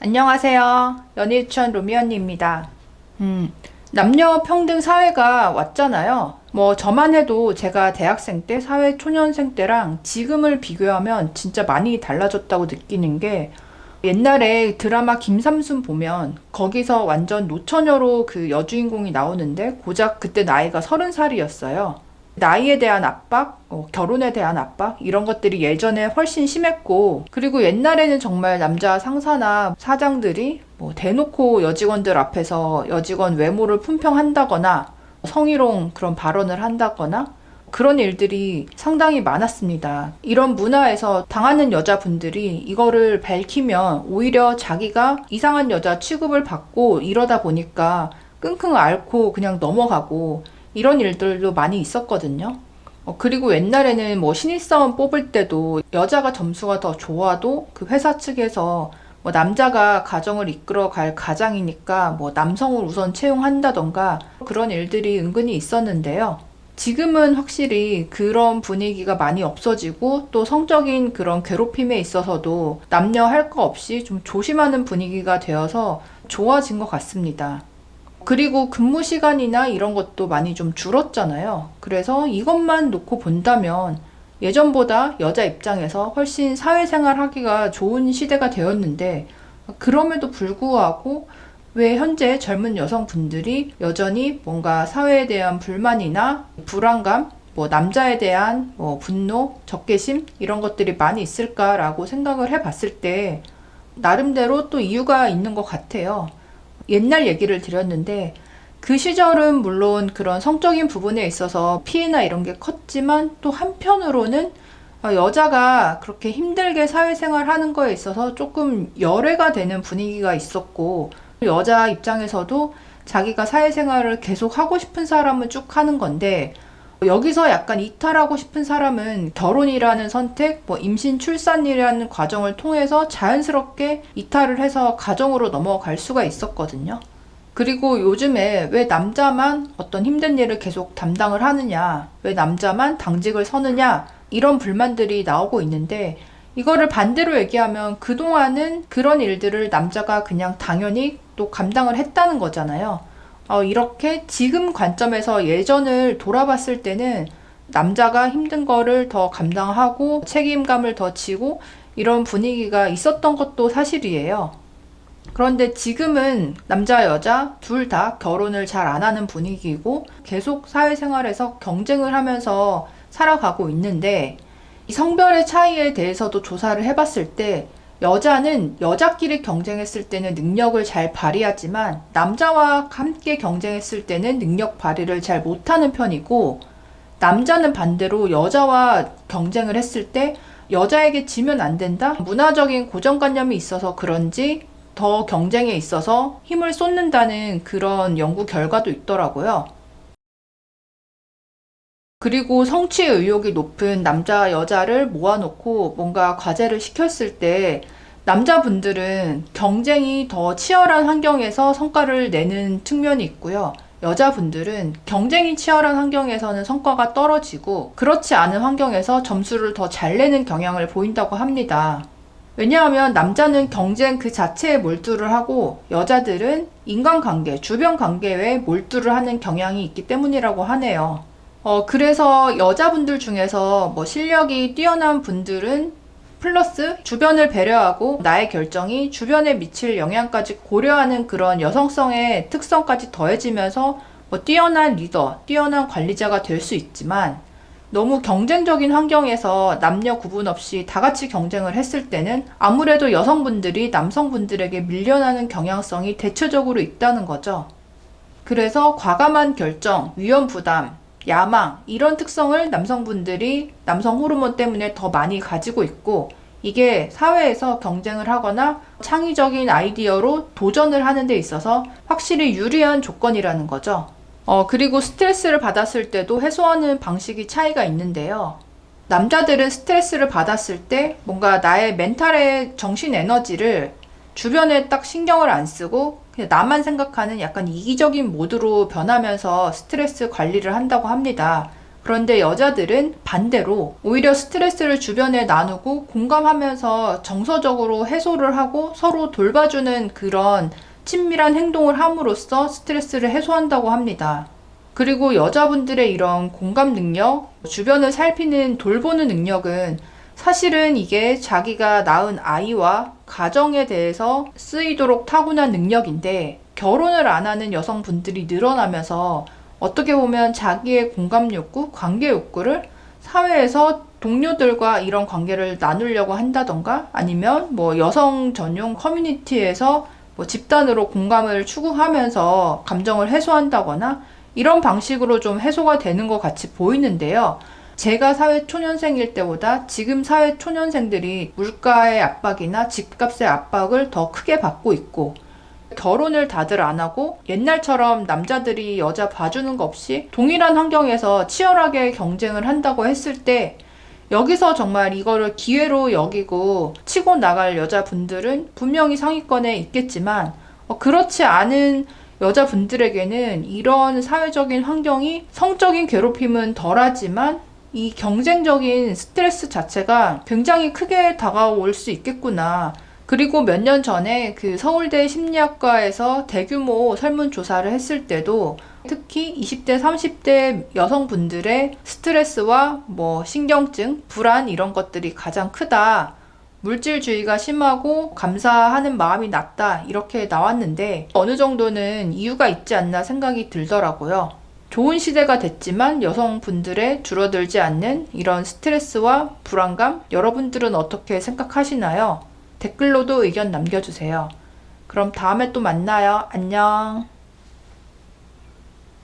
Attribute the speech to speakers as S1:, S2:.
S1: 안녕하세요. 연일천 로미 언니입니다. 남녀 평등 사회가 왔잖아요. 뭐 저만 해도 제가 대학생 때, 사회 초년생 때랑 지금을 비교하면 진짜 많이 달라졌다고 느끼는 게 옛날에 드라마 김삼순 보면 거기서 완전 노처녀로 그 여주인공이 나오는데 고작 그때 나이가 30살이었어요. 나이에 대한 압박, 결혼에 대한 압박, 이런 것들이 예전에 훨씬 심했고, 그리고 옛날에는 정말 남자 상사나 사장들이 뭐 대놓고 여직원들 앞에서 여직원 외모를 품평한다거나, 성희롱 그런 발언을 한다거나, 그런 일들이 상당히 많았습니다. 이런 문화에서 당하는 여자분들이 이거를 밝히면 오히려 자기가 이상한 여자 취급을 받고 이러다 보니까 끙끙 앓고 그냥 넘어가고, 이런 일들도 많이 있었거든요. 그리고 옛날에는 뭐 신입사원 뽑을 때도 여자가 점수가 더 좋아도 그 회사 측에서 뭐 남자가 가정을 이끌어 갈 가장이니까 뭐 남성을 우선 채용한다던가 그런 일들이 은근히 있었는데요. 지금은 확실히 그런 분위기가 많이 없어지고 또 성적인 그런 괴롭힘에 있어서도 남녀 할 거 없이 좀 조심하는 분위기가 되어서 좋아진 것 같습니다. 그리고 근무 시간이나 이런 것도 많이 좀 줄었잖아요. 그래서 이것만 놓고 본다면 예전보다 여자 입장에서 훨씬 사회생활 하기가 좋은 시대가 되었는데, 그럼에도 불구하고 왜 현재 젊은 여성분들이 여전히 뭔가 사회에 대한 불만이나 불안감, 뭐 남자에 대한 뭐 분노, 적개심 이런 것들이 많이 있을까라고 생각을 해봤을 때 나름대로 또 이유가 있는 것 같아요. 옛날 얘기를 드렸는데 그 시절은 물론 그런 성적인 부분에 있어서 피해나 이런 게 컸지만 또 한편으로는 여자가 그렇게 힘들게 사회생활 하는 거에 있어서 조금 열애가 되는 분위기가 있었고, 여자 입장에서도 자기가 사회생활을 계속 하고 싶은 사람은 쭉 하는 건데 여기서 약간 이탈하고 싶은 사람은 결혼이라는 선택, 뭐 임신 출산이라는 과정을 통해서 자연스럽게 이탈을 해서 가정으로 넘어갈 수가 있었거든요. 그리고 요즘에 왜 남자만 어떤 힘든 일을 계속 담당을 하느냐, 왜 남자만 당직을 서느냐, 이런 불만들이 나오고 있는데, 이거를 반대로 얘기하면 그동안은 그런 일들을 남자가 그냥 당연히 또 감당을 했다는 거잖아요. 이렇게 지금 관점에서 예전을 돌아봤을 때는 남자가 힘든 거를 더 감당하고 책임감을 더 지고 이런 분위기가 있었던 것도 사실이에요. 그런데 지금은 남자, 여자 둘 다 결혼을 잘 안 하는 분위기고 계속 사회생활에서 경쟁을 하면서 살아가고 있는데, 이 성별의 차이에 대해서도 조사를 해봤을 때 여자는 여자끼리 경쟁했을 때는 능력을 잘 발휘하지만 남자와 함께 경쟁했을 때는 능력 발휘를 잘 못하는 편이고, 남자는 반대로 여자와 경쟁을 했을 때 여자에게 지면 안 된다? 문화적인 고정관념이 있어서 그런지 더 경쟁에 있어서 힘을 쏟는다는 그런 연구 결과도 있더라고요. 그리고 성취 의욕이 높은 남자, 여자를 모아놓고 뭔가 과제를 시켰을 때 남자분들은 경쟁이 더 치열한 환경에서 성과를 내는 측면이 있고요. 여자분들은 경쟁이 치열한 환경에서는 성과가 떨어지고 그렇지 않은 환경에서 점수를 더 잘 내는 경향을 보인다고 합니다. 왜냐하면 남자는 경쟁 그 자체에 몰두를 하고 여자들은 인간관계, 주변 관계에 몰두를 하는 경향이 있기 때문이라고 하네요. 그래서 여자분들 중에서 뭐 실력이 뛰어난 분들은 플러스 주변을 배려하고 나의 결정이 주변에 미칠 영향까지 고려하는 그런 여성성의 특성까지 더해지면서 뭐 뛰어난 리더, 뛰어난 관리자가 될 수 있지만, 너무 경쟁적인 환경에서 남녀 구분 없이 다 같이 경쟁을 했을 때는 아무래도 여성분들이 남성분들에게 밀려나는 경향성이 대체적으로 있다는 거죠. 그래서 과감한 결정, 위험 부담, 야망 이런 특성을 남성분들이 남성 호르몬 때문에 더 많이 가지고 있고, 이게 사회에서 경쟁을 하거나 창의적인 아이디어로 도전을 하는 데 있어서 확실히 유리한 조건이라는 거죠. 그리고 스트레스를 받았을 때도 해소하는 방식이 차이가 있는데요. 남자들은 스트레스를 받았을 때 뭔가 나의 멘탈의 정신 에너지를 주변에 딱 신경을 안 쓰고 그냥 나만 생각하는 약간 이기적인 모드로 변하면서 스트레스 관리를 한다고 합니다. 그런데 여자들은 반대로 오히려 스트레스를 주변에 나누고 공감하면서 정서적으로 해소를 하고 서로 돌봐주는 그런 친밀한 행동을 함으로써 스트레스를 해소한다고 합니다. 그리고 여자분들의 이런 공감 능력, 주변을 살피는 돌보는 능력은 사실은 이게 자기가 낳은 아이와 가정에 대해서 쓰이도록 타고난 능력인데 결혼을 안 하는 여성분들이 늘어나면서 어떻게 보면 자기의 공감 욕구, 관계 욕구를 사회에서 동료들과 이런 관계를 나누려고 한다던가 아니면 뭐 여성 전용 커뮤니티에서 뭐 집단으로 공감을 추구하면서 감정을 해소한다거나 이런 방식으로 좀 해소가 되는 것 같이 보이는데요. 제가 사회초년생일 때보다 지금 사회초년생들이 물가의 압박이나 집값의 압박을 더 크게 받고 있고 결혼을 다들 안 하고 옛날처럼 남자들이 여자 봐주는 거 없이 동일한 환경에서 치열하게 경쟁을 한다고 했을 때 여기서 정말 이거를 기회로 여기고 치고 나갈 여자분들은 분명히 상위권에 있겠지만 그렇지 않은 여자분들에게는 이런 사회적인 환경이 성적인 괴롭힘은 덜하지만 이 경쟁적인 스트레스 자체가 굉장히 크게 다가올 수 있겠구나. 그리고 몇 년 전에 그 서울대 심리학과에서 대규모 설문조사를 했을 때도 특히 20대, 30대 여성분들의 스트레스와 뭐 신경증, 불안 이런 것들이 가장 크다. 물질주의가 심하고 감사하는 마음이 낮다. 이렇게 나왔는데 어느 정도는 이유가 있지 않나 생각이 들더라고요. 좋은 시대가 됐지만 여성분들의 줄어들지 않는 이런 스트레스와 불안감 여러분들은 어떻게 생각하시나요? 댓글로도 의견 남겨주세요. 그럼 다음에 또 만나요. 안녕.